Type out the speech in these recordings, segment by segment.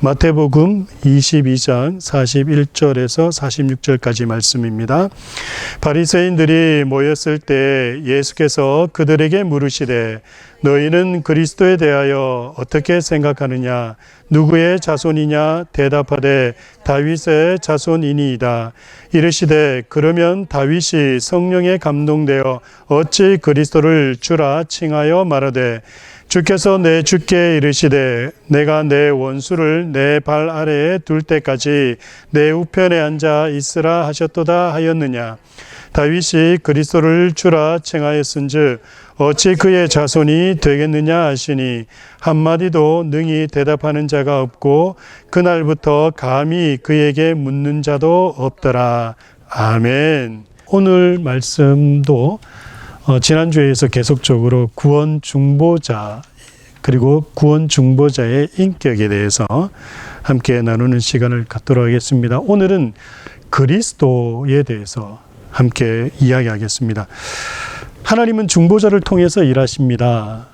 마태복음 22장 41절에서 46절까지 말씀입니다. 바리새인들이 모였을 때 예수께서 그들에게 물으시되 너희는 그리스도에 대하여 어떻게 생각하느냐? 누구의 자손이냐? 대답하되 다윗의 자손이니이다. 이르시되 그러면 다윗이 성령에 감동되어 어찌 그리스도를 주라 칭하여 말하되 주께서 내 주께 이르시되 내가 내 원수를 내 발 아래에 둘 때까지 내 우편에 앉아 있으라 하셨도다 하였느냐? 다윗이 그리스도를 주라 칭하였은즉 어찌 그의 자손이 되겠느냐 하시니 한마디도 능히 대답하는 자가 없고 그날부터 감히 그에게 묻는 자도 없더라. 아멘. 오늘 말씀도 지난주에서 계속적으로 구원 중보자 그리고 구원 중보자의 인격에 대해서 함께 나누는 시간을 갖도록 하겠습니다. 오늘은 그리스도에 대해서 함께 이야기하겠습니다. 하나님은 중보자를 통해서 일하십니다.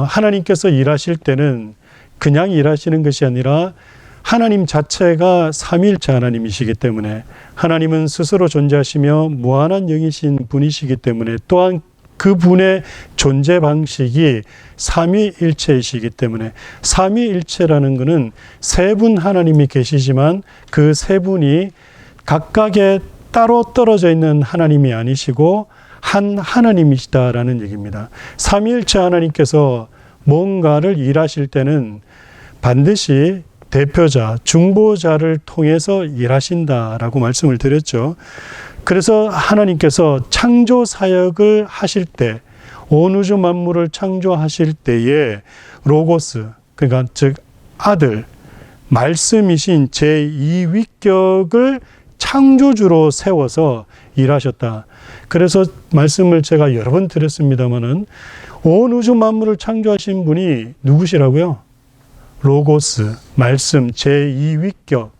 하나님께서 일하실 때는 그냥 일하시는 것이 아니라 하나님 자체가 삼위일체 하나님이시기 때문에 하나님은 스스로 존재하시며 무한한 영이신 분이시기 때문에 또한 그분의 존재 방식이 삼위일체이시기 때문에 삼위일체라는 것은 세 분 하나님이 계시지만 그 세 분이 각각의 따로 떨어져 있는 하나님이 아니시고 한 하나님이시다라는 얘기입니다. 삼위일체 하나님께서 뭔가를 일하실 때는 반드시 대표자, 중보자를 통해서 일하신다라고 말씀을 드렸죠. 그래서 하나님께서 창조 사역을 하실 때, 온 우주 만물을 창조하실 때에 로고스, 그러니까 즉 아들, 말씀이신 제2위격을 창조주로 세워서 일하셨다. 그래서 말씀을 제가 여러 번 드렸습니다마는 온 우주 만물을 창조하신 분이 누구시라고요? 로고스, 말씀, 제2위격,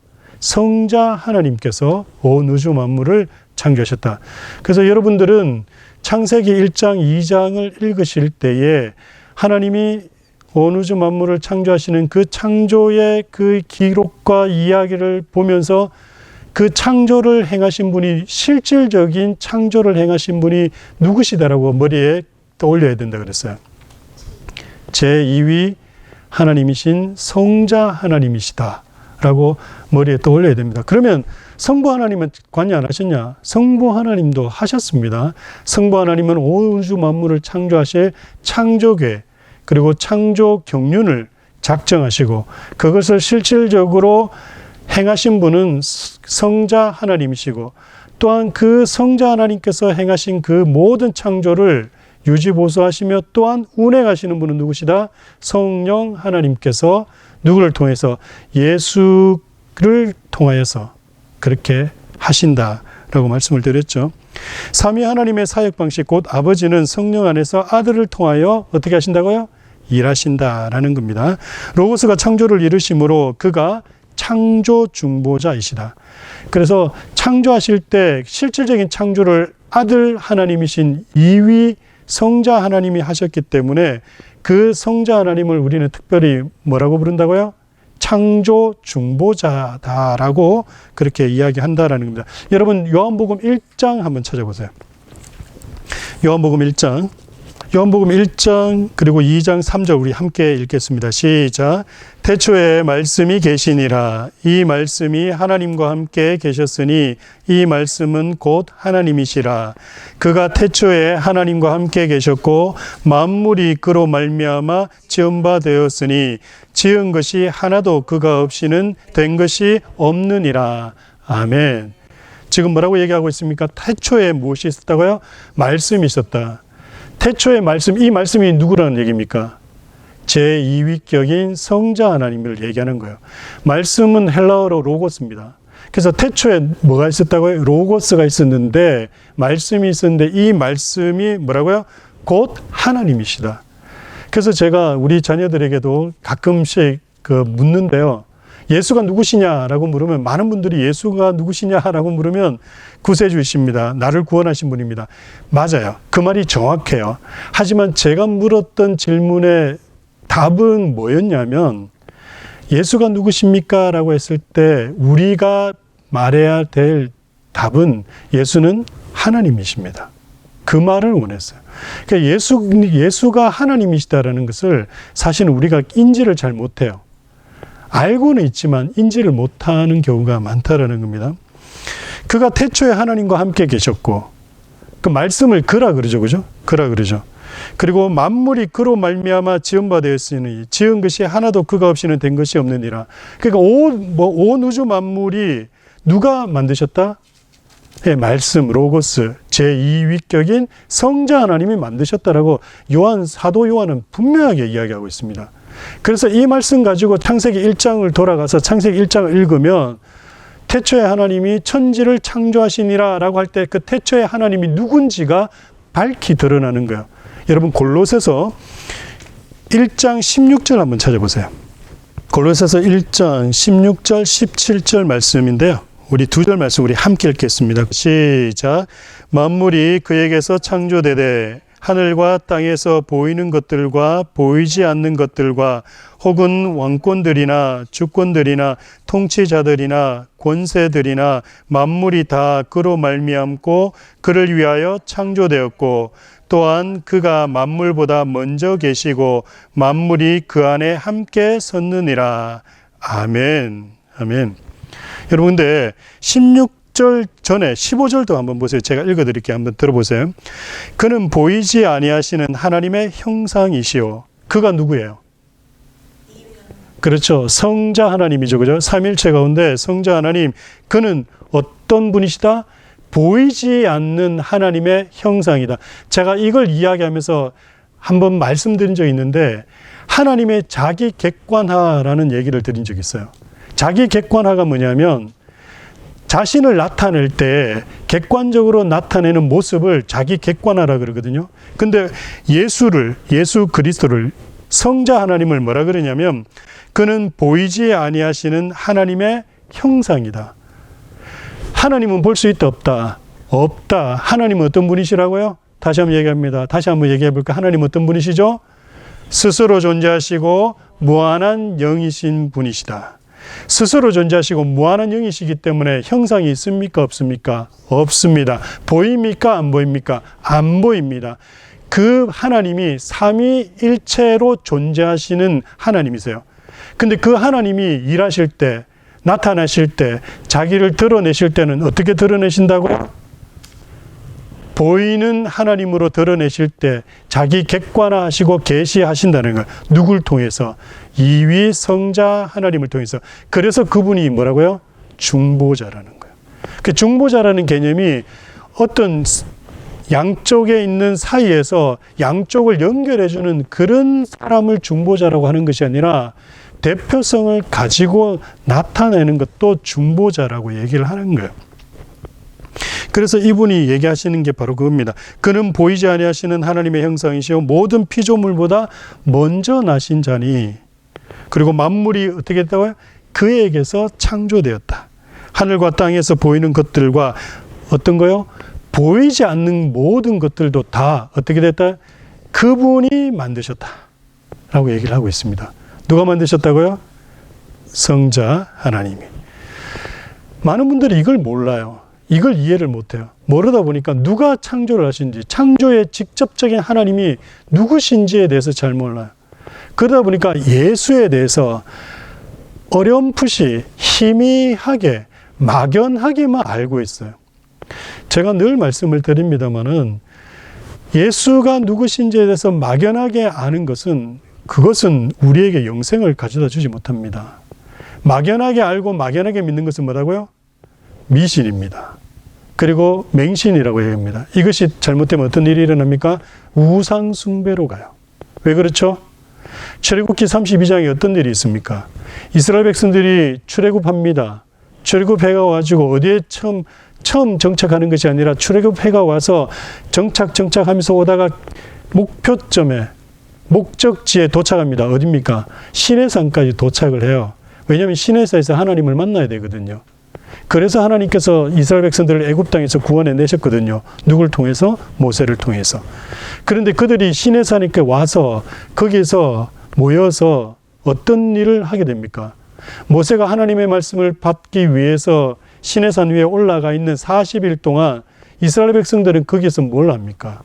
성자 하나님께서 온 우주 만물을 창조하셨다. 그래서 여러분들은 창세기 1장, 2장을 읽으실 때에 하나님이 온 우주 만물을 창조하시는 그 창조의 그 기록과 이야기를 보면서 그 창조를 행하신 분이 실질적인 창조를 행하신 분이 누구시다라고 머리에 떠올려야 된다 그랬어요. 제2위 하나님이신 성자 하나님이시다 라고 머리에 떠올려야 됩니다. 그러면 성부 하나님은 관여 안 하셨냐? 성부 하나님도 하셨습니다. 성부 하나님은 온 우주 만물을 창조하실 창조계 그리고 창조 경륜을 작정하시고 그것을 실질적으로 행하신 분은 성자 하나님이시고 또한 그 성자 하나님께서 행하신 그 모든 창조를 유지보수하시며 또한 운행하시는 분은 누구시다? 성령 하나님께서 누구를 통해서? 예수를 통하여서 그렇게 하신다라고 말씀을 드렸죠. 삼위 하나님의 사역 방식 곧 아버지는 성령 안에서 아들을 통하여 어떻게 하신다고요? 일하신다라는 겁니다. 로고스가 창조를 이루심으로 그가 창조 중보자이시다. 그래서 창조하실 때 실질적인 창조를 아들 하나님이신 2위 성자 하나님이 하셨기 때문에 그 성자 하나님을 우리는 특별히 뭐라고 부른다고요? 창조 중보자다라고 그렇게 이야기한다라는 겁니다. 여러분 요한복음 1장 한번 찾아보세요. 요한복음 1장 그리고 2장 3절 우리 함께 읽겠습니다. 시작. 태초에 말씀이 계시니라. 이 말씀이 하나님과 함께 계셨으니 이 말씀은 곧 하나님이시라. 그가 태초에 하나님과 함께 계셨고 만물이 그로 말미암아 지은 바 되었으니 지은 것이 하나도 그가 없이는 된 것이 없느니라. 아멘. 지금 뭐라고 얘기하고 있습니까? 태초에 무엇이 있었다고요? 말씀이 있었다. 태초의 말씀, 이 말씀이 누구라는 얘기입니까? 제2위격인 성자 하나님을 얘기하는 거예요. 말씀은 헬라어로 로고스입니다. 그래서 태초에 뭐가 있었다고요? 로고스가 있었는데 말씀이 있었는데 이 말씀이 뭐라고요? 곧 하나님이시다. 그래서 제가 우리 자녀들에게도 가끔씩 묻는데요. 예수가 누구시냐라고 물으면 많은 분들이 예수가 누구시냐라고 물으면 구세주이십니다. 나를 구원하신 분입니다. 맞아요. 그 말이 정확해요. 하지만 제가 물었던 질문의 답은 뭐였냐면 예수가 누구십니까? 라고 했을 때 우리가 말해야 될 답은 예수는 하나님이십니다. 그 말을 원했어요. 그러니까 예수가 하나님이시다라는 것을 사실은 우리가 인지를 잘 못해요. 알고는 있지만 인지를 못하는 경우가 많다라는 겁니다. 그가 태초에 하나님과 함께 계셨고, 그 말씀을 그라 그러죠, 그죠? 그라 그러죠. 그리고 만물이 그로 말미암아 지은 바 되었으니 지은 것이 하나도 그가 없이는 된 것이 없느니라. 그러니까 온 우주 만물이 누가 만드셨다? 예, 말씀, 로고스, 제2위격인 성자 하나님이 만드셨다라고 사도 요한은 분명하게 이야기하고 있습니다. 그래서 이 말씀 가지고 창세기 1장을 돌아가서 창세기 1장을 읽으면 태초에 하나님이 천지를 창조하시니라 라고 할 때 그 태초에 하나님이 누군지가 밝히 드러나는 거예요. 여러분 골로새서 1장 16절 한번 찾아보세요. 골로새서 1장 16절 17절 말씀인데요. 우리 두 절 말씀 우리 함께 읽겠습니다. 시작. 만물이 그에게서 창조되되 하늘과 땅에서 보이는 것들과 보이지 않는 것들과 혹은 왕권들이나 주권들이나 통치자들이나 권세들이나 만물이 다 그로 말미암고 그를 위하여 창조되었고 또한 그가 만물보다 먼저 계시고 만물이 그 안에 함께 섰느니라. 아멘. 아멘. 여러분 근데 16절 전에 15절도 한번 보세요. 제가 읽어드릴게요. 한번 들어보세요. 그는 보이지 아니하시는 하나님의 형상이시오. 그가 누구예요? 그렇죠. 성자 하나님이죠. 그죠? 삼일체 가운데 성자 하나님. 그는 어떤 분이시다? 보이지 않는 하나님의 형상이다. 제가 이걸 이야기하면서 한번 말씀드린 적이 있는데 하나님의 자기 객관화라는 얘기를 드린 적이 있어요. 자기 객관화가 뭐냐면 자신을 나타낼 때 객관적으로 나타내는 모습을 자기 객관화라 그러거든요. 근데 예수 그리스도를 성자 하나님을 뭐라 그러냐면 그는 보이지 아니하시는 하나님의 형상이다. 하나님은 볼 수 있다 없다? 없다. 하나님은 어떤 분이시라고요? 다시 한번 얘기합니다. 다시 한번 얘기해 볼까? 하나님은 어떤 분이시죠? 스스로 존재하시고 무한한 영이신 분이시다. 스스로 존재하시고 무한한 영이시기 때문에 형상이 있습니까? 없습니까? 없습니다. 보입니까? 안 보입니까? 안 보입니다. 그 하나님이 삼위일체로 존재하시는 하나님이세요. 근데 그 하나님이 일하실 때, 나타나실 때, 자기를 드러내실 때는 어떻게 드러내신다고요? 보이는 하나님으로 드러내실 때 자기 객관화하시고 계시하신다는 거예요. 누굴 통해서? 이위 성자 하나님을 통해서. 그래서 그분이 뭐라고요? 중보자라는 거예요. 그 중보자라는 개념이 어떤 양쪽에 있는 사이에서 양쪽을 연결해주는 그런 사람을 중보자라고 하는 것이 아니라 대표성을 가지고 나타내는 것도 중보자라고 얘기를 하는 거예요. 그래서 이분이 얘기하시는 게 바로 그겁니다. 그는 보이지 아니하시는 하나님의 형상이시오 모든 피조물보다 먼저 나신 자니 그리고 만물이 어떻게 됐다고요? 그에게서 창조되었다. 하늘과 땅에서 보이는 것들과 어떤 거요? 보이지 않는 모든 것들도 다 어떻게 됐다? 그분이 만드셨다 라고 얘기를 하고 있습니다. 누가 만드셨다고요? 성자 하나님이. 많은 분들이 이걸 몰라요. 이걸 이해를 못해요. 모르다 보니까 누가 창조를 하신지, 창조의 직접적인 하나님이 누구신지에 대해서 잘 몰라요. 그러다 보니까 예수에 대해서 어렴풋이 희미하게 막연하게만 알고 있어요. 제가 늘 말씀을 드립니다마는 예수가 누구신지에 대해서 막연하게 아는 것은 그것은 우리에게 영생을 가져다 주지 못합니다. 막연하게 알고 막연하게 믿는 것은 뭐라고요? 미신입니다. 그리고 맹신이라고 얘기합니다. 이것이 잘못되면 어떤 일이 일어납니까? 우상 숭배로 가요. 왜 그렇죠? 출애굽기 32장에 어떤 일이 있습니까? 이스라엘 백성들이 출애굽합니다. 출애굽해가 와가지고 어디에 처음 정착하는 것이 아니라 출애굽해가 와서 정착하면서 오다가 목표점에 목적지에 도착합니다. 어디입니까? 시내산까지 도착을 해요. 왜냐하면 시내산에서 하나님을 만나야 되거든요. 그래서 하나님께서 이스라엘 백성들을 애굽 땅에서 구원해 내셨거든요. 누굴 통해서? 모세를 통해서. 그런데 그들이 시내산에 와서 거기서 모여서 어떤 일을 하게 됩니까? 모세가 하나님의 말씀을 받기 위해서 시내산 위에 올라가 있는 40일 동안 이스라엘 백성들은 거기에서 뭘 합니까?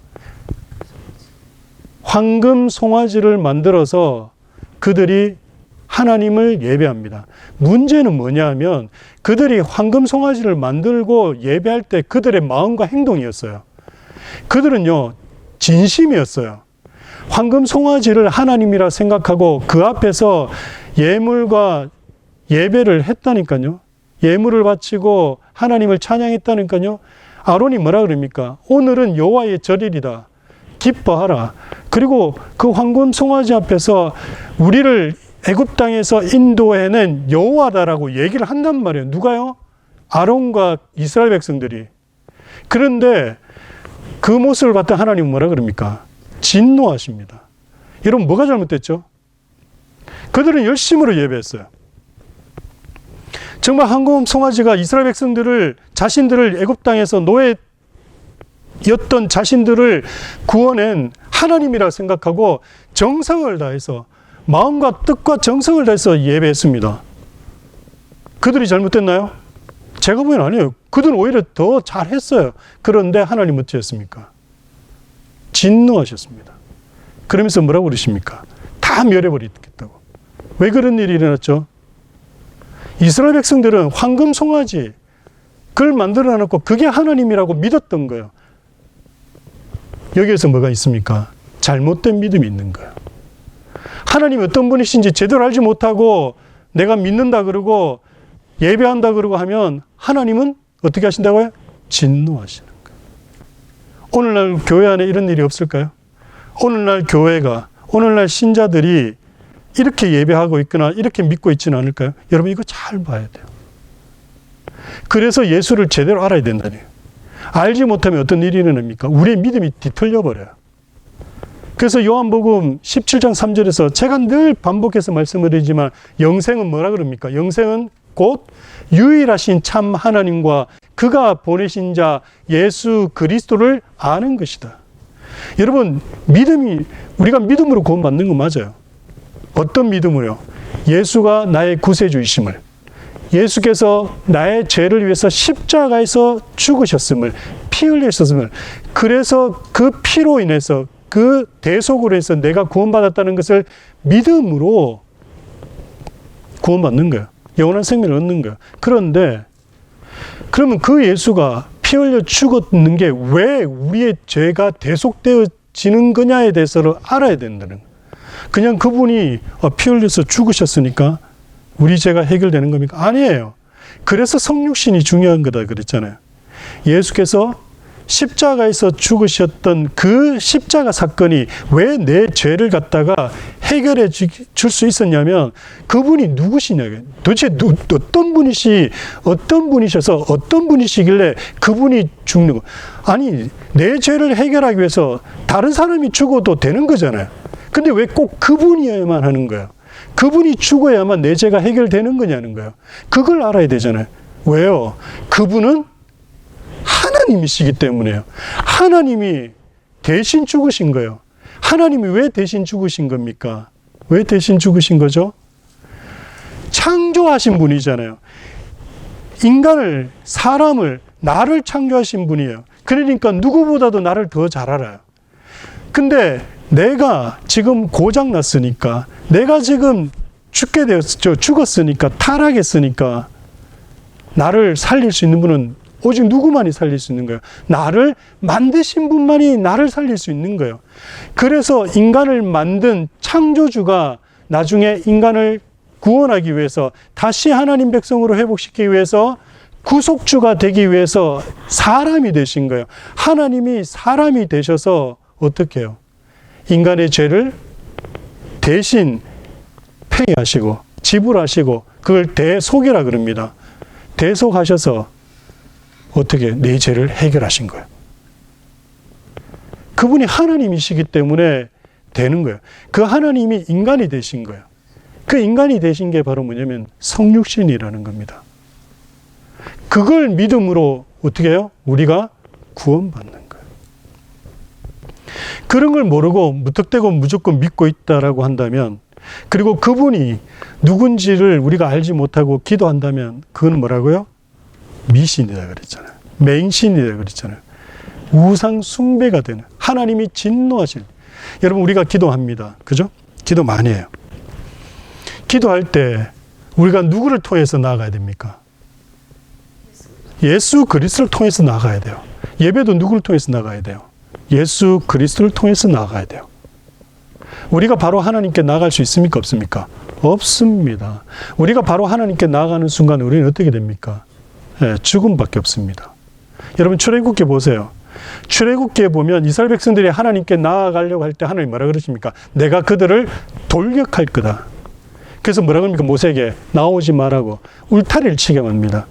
황금 송아지를 만들어서 그들이 하나님을 예배합니다. 문제는 뭐냐 하면 그들이 황금 송아지를 만들고 예배할 때 그들의 마음과 행동이었어요. 그들은요, 진심이었어요. 황금 송아지를 하나님이라 생각하고 그 앞에서 예물과 예배를 했다니까요. 예물을 바치고 하나님을 찬양했다니까요. 아론이 뭐라 그럽니까? 오늘은 여호와의 절일이다. 기뻐하라. 그리고 그 황금 송아지 앞에서 우리를 애굽 땅에서 인도해낸 여호와다라고 얘기를 한단 말이에요. 누가요? 아론과 이스라엘 백성들이. 그런데 그 모습을 봤던 하나님은 뭐라 그럽니까? 진노하십니다. 여러분, 뭐가 잘못됐죠? 그들은 열심으로 예배했어요. 정말 황금 송아지가 이스라엘 백성들을, 자신들을 애굽 땅에서 노예였던 자신들을 구원한 하나님이라 생각하고 정성을 다해서, 마음과 뜻과 정성을 다해서 예배했습니다. 그들이 잘못됐나요? 제가 보기엔 아니에요. 그들은 오히려 더 잘했어요. 그런데 하나님 어찌했습니까? 진노하셨습니다. 그러면서 뭐라고 그러십니까? 다 멸해버리겠다고. 왜 그런 일이 일어났죠? 이스라엘 백성들은 황금 송아지 그걸 만들어 놨고 그게 하나님이라고 믿었던 거예요. 여기에서 뭐가 있습니까? 잘못된 믿음이 있는 거예요. 하나님이 어떤 분이신지 제대로 알지 못하고 내가 믿는다 그러고 예배한다 그러고 하면 하나님은 어떻게 하신다고요? 진노하시는 거예요. 오늘날 교회 안에 이런 일이 없을까요? 오늘날 교회가, 오늘날 신자들이 이렇게 예배하고 있거나 이렇게 믿고 있지는 않을까요? 여러분, 이거 잘 봐야 돼요. 그래서 예수를 제대로 알아야 된다니요. 알지 못하면 어떤 일이 일어납니까? 우리의 믿음이 뒤틀려 버려요. 그래서 요한복음 17장 3절에서 제가 늘 반복해서 말씀을 드리지만 영생은 뭐라 그럽니까? 영생은 곧 유일하신 참 하나님과 그가 보내신 자 예수 그리스도를 아는 것이다. 여러분, 믿음이, 우리가 믿음으로 구원받는 건 맞아요. 어떤 믿음으로요? 예수가 나의 구세주이심을, 예수께서 나의 죄를 위해서 십자가에서 죽으셨음을, 피 흘리셨음을, 그래서 그 피로 인해서, 그 대속으로 해서 내가 구원받았다는 것을 믿음으로 구원받는 거예요. 영원한 생명을 얻는 거예요. 그런데 그러면 그 예수가 피 흘려 죽었는 게 왜 우리의 죄가 대속되어지는 거냐에 대해서를 알아야 된다는 거예요. 그냥 그분이 피 흘려서 죽으셨으니까 우리 죄가 해결되는 겁니까? 아니에요. 그래서 성육신이 중요한 거다 그랬잖아요. 예수께서 십자가에서 죽으셨던 그 십자가 사건이 왜 내 죄를 갖다가 해결해 줄 수 있었냐면 그분이 누구시냐고요. 도대체 어떤 분이셔서 어떤 분이시길래 그분이 죽는 거. 아니, 내 죄를 해결하기 위해서 다른 사람이 죽어도 되는 거잖아요. 근데 왜 꼭 그분이어야만 하는 거예요? 그분이 죽어야만 내 죄가 해결되는 거냐는 거예요. 그걸 알아야 되잖아요. 왜요? 그분은 하나님이시기 때문에요. 하나님이 대신 죽으신 거예요. 하나님이 왜 대신 죽으신 겁니까? 왜 대신 죽으신 거죠? 창조하신 분이잖아요. 인간을, 사람을, 나를 창조하신 분이에요. 그러니까 누구보다도 나를 더 잘 알아요. 근데 내가 지금 고장났으니까, 내가 지금 죽었으니까, 타락했으니까 나를 살릴 수 있는 분은 오직 누구만이 살릴 수 있는 거예요? 나를 만드신 분만이 나를 살릴 수 있는 거예요. 그래서 인간을 만든 창조주가 나중에 인간을 구원하기 위해서, 다시 하나님 백성으로 회복시키기 위해서, 구속주가 되기 위해서 사람이 되신 거예요. 하나님이 사람이 되셔서 어떻게 해요? 인간의 죄를 대신 폐하시고 지불하시고 그걸 대속이라 그럽니다. 대속하셔서 어떻게 내 죄를 해결하신 거예요. 그분이 하나님이시기 때문에 되는 거예요. 그 하나님이 인간이 되신 거예요. 그 인간이 되신 게 바로 뭐냐면 성육신이라는 겁니다. 그걸 믿음으로 어떻게 해요? 우리가 구원받는 거예요. 그런 걸 모르고 무턱대고 무조건 믿고 있다라고 한다면 그리고 그분이 누군지를 우리가 알지 못하고 기도한다면 그건 뭐라고요? 미신이다 그랬잖아요. 맹신이다 그랬잖아요. 우상 숭배가 되는, 하나님이 진노하실. 여러분, 우리가 기도합니다. 그죠? 기도 많이 해요. 기도할 때 우리가 누구를 통해서 나아가야 됩니까? 예수 그리스도를 통해서 나아가야 돼요. 예배도 누구를 통해서 나가야 돼요? 예수 그리스도를 통해서 나아가야 돼요. 우리가 바로 하나님께 나아갈 수 있습니까? 없습니까? 없습니다. 우리가 바로 하나님께 나아가는 순간 우리는 어떻게 됩니까? 죽음밖에 없습니다. 여러분, 출애굽기 보세요. 출애굽기에 보면 이스라엘 백성들이 하나님께 나아가려고 할 때 하나님 뭐라 그러십니까? 내가 그들을 돌격할 거다. 그래서 뭐라 그럽니까? 모세에게 나오지 말라고 울타리를 치게 합니다.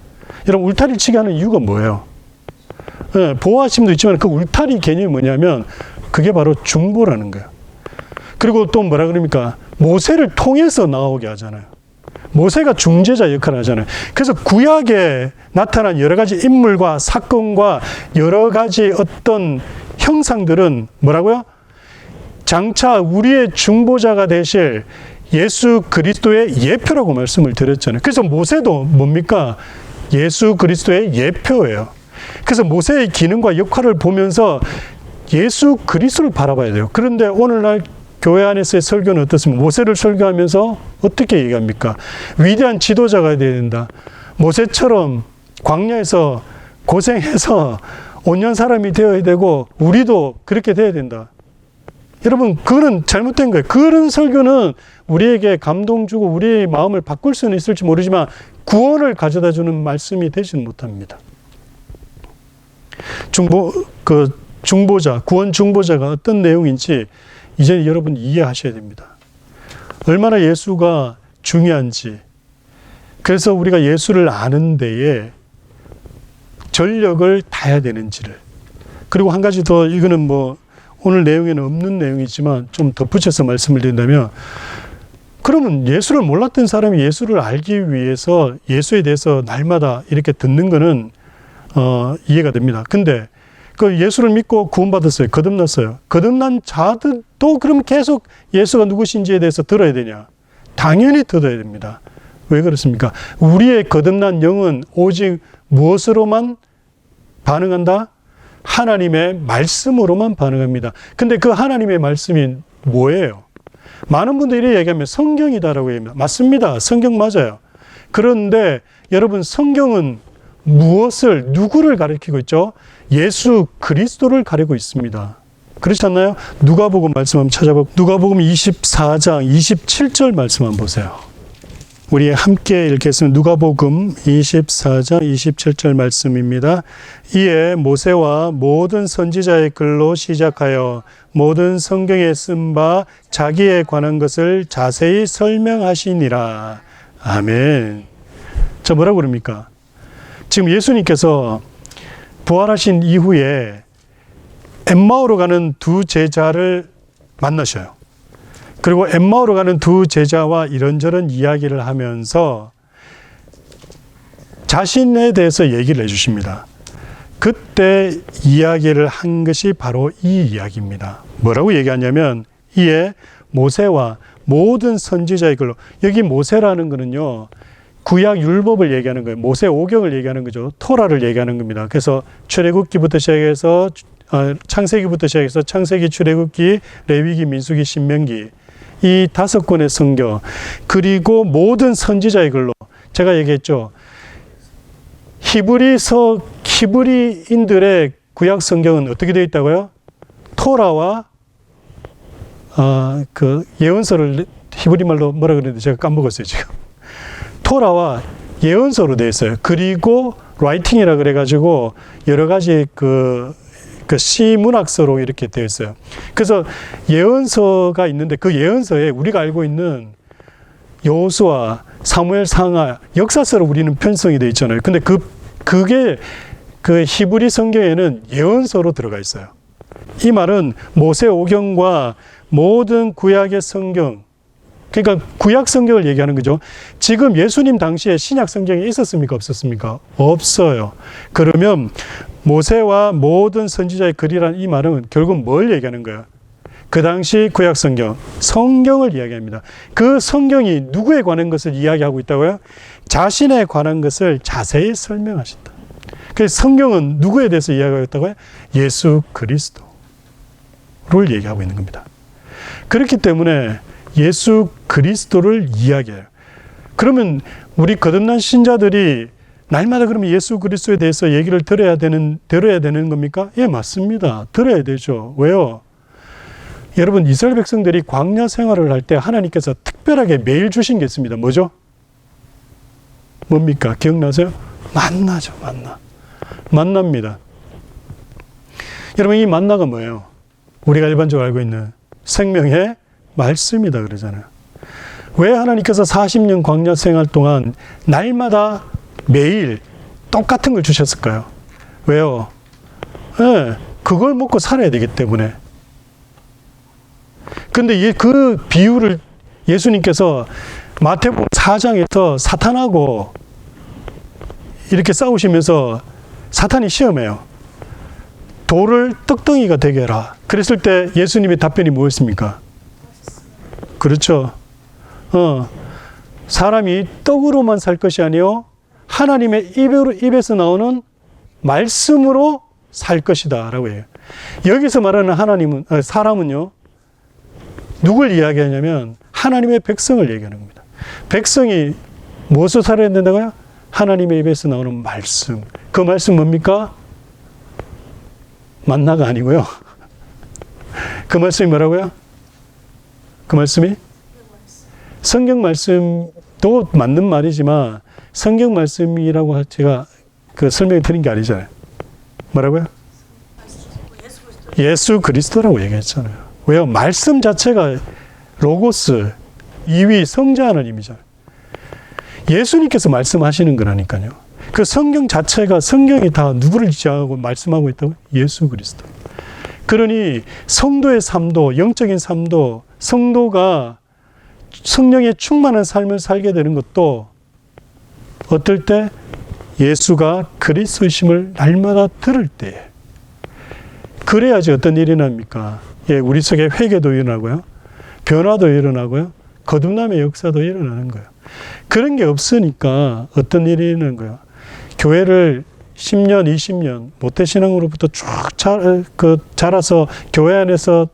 여러분, 울타리를 치게 하는 이유가 뭐예요? 보호하심도 있지만 그 울타리 개념이 뭐냐면 그게 바로 중보라는 거예요. 그리고 또 뭐라 그럽니까? 모세를 통해서 나오게 하잖아요. 모세가 중재자 역할을 하잖아요. 그래서 구약에 나타난 여러 가지 인물과 사건과 여러 가지 어떤 형상들은 뭐라고요? 장차 우리의 중보자가 되실 예수 그리스도의 예표라고 말씀을 드렸잖아요. 그래서 모세도 뭡니까? 예수 그리스도의 예표예요. 그래서 모세의 기능과 역할을 보면서 예수 그리스도를 바라봐야 돼요. 그런데 오늘날 교회 안에서의 설교는 어떻습니까? 모세를 설교하면서 어떻게 얘기합니까? 위대한 지도자가 되어야 된다. 모세처럼 광야에서 고생해서 온전 사람이 되어야 되고 우리도 그렇게 되어야 된다. 여러분, 그거는 잘못된 거예요. 그런 설교는 우리에게 감동 주고 우리의 마음을 바꿀 수는 있을지 모르지만 구원을 가져다 주는 말씀이 되지는 못합니다. 중보자, 구원 중보자가 어떤 내용인지 이제 여러분 이해하셔야 됩니다. 얼마나 예수가 중요한지. 그래서 우리가 예수를 아는 데에 전력을 다해야 되는지를. 그리고 한 가지 더, 이거는 뭐 오늘 내용에는 없는 내용이지만 좀 덧붙여서 말씀을 드린다면, 그러면 예수를 몰랐던 사람이 예수를 알기 위해서 예수에 대해서 날마다 이렇게 듣는 거는 이해가 됩니다. 근데 그 예수를 믿고 구원받았어요. 거듭났어요. 거듭난 자들도 그럼 계속 예수가 누구신지에 대해서 들어야 되냐? 당연히 들어야 됩니다. 왜 그렇습니까? 우리의 거듭난 영은 오직 무엇으로만 반응한다? 하나님의 말씀으로만 반응합니다. 근데 그 하나님의 말씀이 뭐예요? 많은 분들이 얘기하면 성경이다라고 얘기합니다. 맞습니다. 성경 맞아요. 그런데 여러분, 성경은 무엇을, 누구를 가리키고 있죠? 예수 그리스도를 가리고 있습니다. 그렇지 않나요? 누가복음 말씀 한번 찾아보고, 누가복음 24장 27절 말씀 한번 보세요. 우리 함께 읽겠습니다. 누가복음 24장 27절 말씀입니다. 이에 모세와 모든 선지자의 글로 시작하여 모든 성경에 쓴 바 자기에 관한 것을 자세히 설명하시니라. 아멘. 자, 뭐라고 그럽니까? 지금 예수님께서 부활하신 이후에 엠마오로 가는 두 제자를 만나셔요. 그리고 엠마오로 가는 두 제자와 이런저런 이야기를 하면서 자신에 대해서 얘기를 해주십니다. 그때 이야기를 한 것이 바로 이 이야기입니다. 뭐라고 얘기하냐면, 이에 모세와 모든 선지자의 글로, 여기 모세라는 거는요, 구약 율법을 얘기하는 거예요. 모세 오경을 얘기하는 거죠. 토라를 얘기하는 겁니다. 그래서 출애굽기부터 시작해서 창세기부터 시작해서 창세기, 출애굽기, 레위기, 민수기, 신명기, 이 5권의 성경, 그리고 모든 선지자의 글로, 제가 얘기했죠. 히브리인들의 구약 성경은 어떻게 되어 있다고요? 토라와 그 예언서를 히브리 말로 뭐라 그랬는데 제가 까먹었어요 지금. 토라와 예언서로 되어 있어요. 그리고 라이팅이라 그래가지고 여러 가지 그 시문학서로 이렇게 되어 있어요. 그래서 예언서가 있는데 그 예언서에 우리가 알고 있는 여호수아, 사무엘 상하, 역사서로 우리는 편성이 되어 있잖아요. 근데 그게 그 히브리 성경에는 예언서로 들어가 있어요. 이 말은 모세 오경과 모든 구약의 성경, 그러니까 구약 성경을 얘기하는 거죠. 지금 예수님 당시에 신약 성경이 있었습니까? 없었습니까? 없어요. 그러면 모세와 모든 선지자의 글이라는 이 말은 결국 뭘 얘기하는 거예요? 그 당시 구약 성경을 이야기합니다. 그 성경이 누구에 관한 것을 이야기하고 있다고요? 자신에 관한 것을 자세히 설명하신다. 그래서 성경은 누구에 대해서 이야기하고 있다고요? 예수 그리스도를 얘기하고 있는 겁니다. 그렇기 때문에 예수 그리스도를 이야기해요. 그러면 우리 거듭난 신자들이 날마다 그러면 예수 그리스도에 대해서 얘기를 들어야 되는 겁니까? 예, 맞습니다. 들어야 되죠. 왜요? 여러분, 이스라엘 백성들이 광야 생활을 할 때 하나님께서 특별하게 매일 주신 게 있습니다. 뭐죠? 뭡니까? 기억나세요? 만나죠, 만납니다. 여러분, 이 만나가 뭐예요? 우리가 일반적으로 알고 있는 생명의 말씀이다 그러잖아요. 왜 하나님께서 40년 광야 생활 동안 날마다 매일 똑같은 걸 주셨을까요? 왜요? 네, 그걸 먹고 살아야 되기 때문에. 근데 그 비유를 예수님께서 마태복음 4장에서 사탄하고 이렇게 싸우시면서 사탄이 시험해요. 돌을 떡덩이가 되게 해라. 그랬을 때 예수님의 답변이 뭐였습니까? 그렇죠. 사람이 떡으로만 살 것이 아니요 하나님의 입에서 나오는 말씀으로 살 것이다 라고 해요. 여기서 말하는 사람은요, 누굴 이야기하냐면 하나님의 백성을 얘기하는 겁니다. 백성이 무엇을 살아야 된다고요? 하나님의 입에서 나오는 말씀. 그 말씀 뭡니까? 만나가 아니고요. 그 말씀이 뭐라고요? 그 말씀이? 성경 말씀도 맞는 말이지만 성경 말씀이라고 제가 설명을 드린 게 아니잖아요. 뭐라고요? 예수 그리스도라고 얘기했잖아요. 왜요? 말씀 자체가 로고스, 2위 성자 하나님이잖아요. 예수님께서 말씀하시는 거라니까요. 그 성경 자체가 성경이 다 누구를 지향하고 말씀하고 있다고? 예수 그리스도. 그러니 성도의 삶도, 영적인 삶도, 성도가 성령의 충만한 삶을 살게 되는 것도 어떨 때? 예수가 그리스도이심을 날마다 들을 때. 그래야지 어떤 일이 납니까? 예, 우리 속에 회개도 일어나고요. 변화도 일어나고요. 거듭남의 역사도 일어나는 거예요. 그런 게 없으니까 어떤 일이 일어나는 거예요. 교회를 10년, 20년 모태신앙으로부터 쭉 자라서 교회 안에서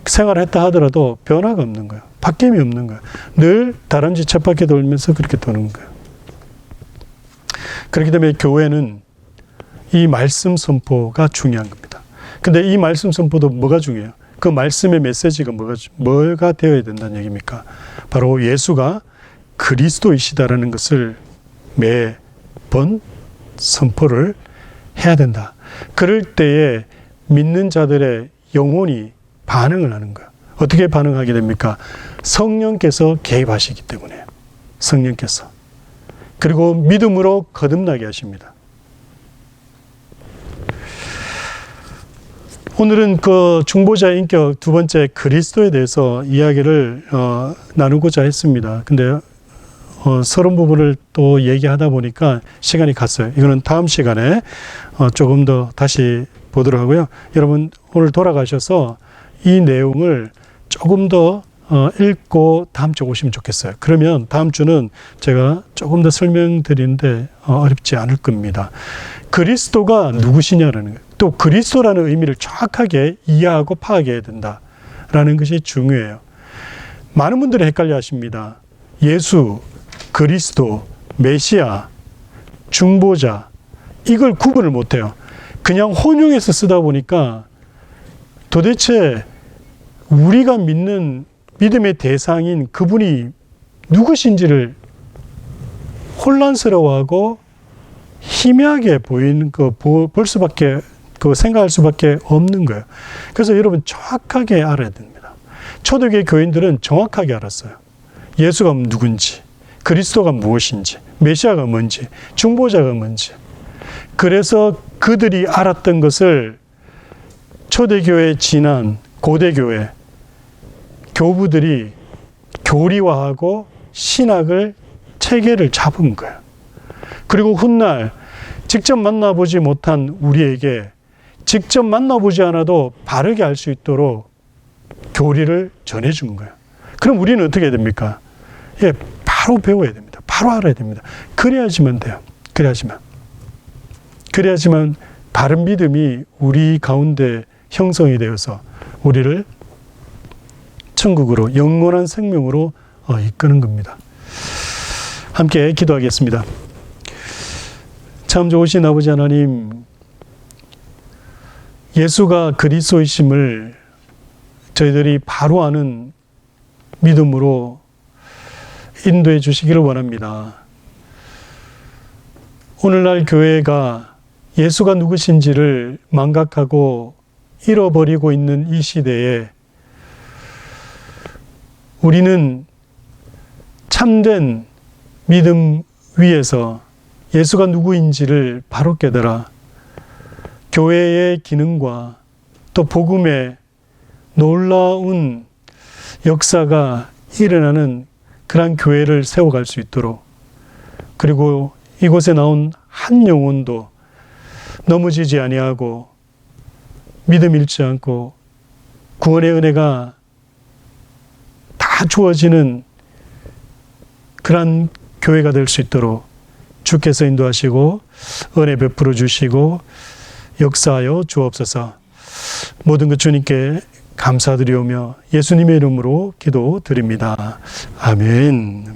생활했다 하더라도 변화가 없는 거예요. 바뀜이 없는 거예요. 늘 다람쥐 쳇바퀴 돌면서 그렇게 도는 거예요. 그렇기 때문에 교회는 이 말씀 선포가 중요한 겁니다. 근데 이 말씀 선포도 뭐가 중요해요? 그 말씀의 메시지가 뭐가 되어야 된다는 얘기입니까? 바로 예수가 그리스도이시다라는 것을 매번 선포를 해야 된다. 그럴 때에 믿는 자들의 영혼이 반응을 하는 거예요. 어떻게 반응하게 됩니까? 성령께서 개입하시기 때문에. 성령께서. 그리고 믿음으로 거듭나게 하십니다. 오늘은 그 중보자의 인격 두 번째 그리스도에 대해서 이야기를 나누고자 했습니다. 근데 서론 부분을 또 얘기하다 보니까 시간이 갔어요. 이거는 다음 시간에 조금 더 다시 보도록 하고요. 여러분 오늘 돌아가셔서 이 내용을 조금 더 읽고 다음 주 오시면 좋겠어요. 그러면 다음 주는 제가 조금 더 설명드리는데 어렵지 않을 겁니다. 그리스도가 누구시냐라는 거예요. 또 그리스도라는 의미를 정확하게 이해하고 파악해야 된다라는 것이 중요해요. 많은 분들이 헷갈려 하십니다. 예수, 그리스도, 메시아, 중보자 이걸 구분을 못해요. 그냥 혼용해서 쓰다 보니까 도대체 우리가 믿는 믿음의 대상인 그분이 누구신지를 혼란스러워하고 희미하게 보이는 볼 수밖에 생각할 수밖에 없는 거예요. 그래서 여러분 정확하게 알아야 됩니다. 초대교회 교인들은 정확하게 알았어요. 예수가 누군지, 그리스도가 무엇인지, 메시아가 뭔지, 중보자가 뭔지. 그래서 그들이 알았던 것을 초대교회에 지난 고대교회 교부들이 교리화하고 신학을 체계를 잡은 거예요. 그리고 훗날 직접 만나보지 못한 우리에게 직접 만나보지 않아도 바르게 알 수 있도록 교리를 전해주는 거예요. 그럼 우리는 어떻게 해야 됩니까? 예, 바로 배워야 됩니다. 바로 알아야 됩니다. 그래야지만 돼요. 그래야지만 바른 믿음이 우리 가운데 형성이 되어서 우리를 천국으로, 영원한 생명으로 이끄는 겁니다. 함께 기도하겠습니다. 참 좋으신 아버지 하나님, 예수가 그리스도이심을 저희들이 바로 아는 믿음으로 인도해 주시기를 원합니다. 오늘날 교회가 예수가 누구신지를 망각하고 잃어버리고 있는 이 시대에 우리는 참된 믿음 위에서 예수가 누구인지를 바로 깨달아 교회의 기능과 또 복음의 놀라운 역사가 일어나는 그런 교회를 세워갈 수 있도록, 그리고 이곳에 나온 한 영혼도 넘어지지 아니하고 믿음 잃지 않고 구원의 은혜가 다 주어지는 그런 교회가 될 수 있도록 주께서 인도하시고 은혜 베풀어 주시고 역사하여 주옵소서. 모든 것 주님께 감사드리오며 예수님의 이름으로 기도드립니다. 아멘.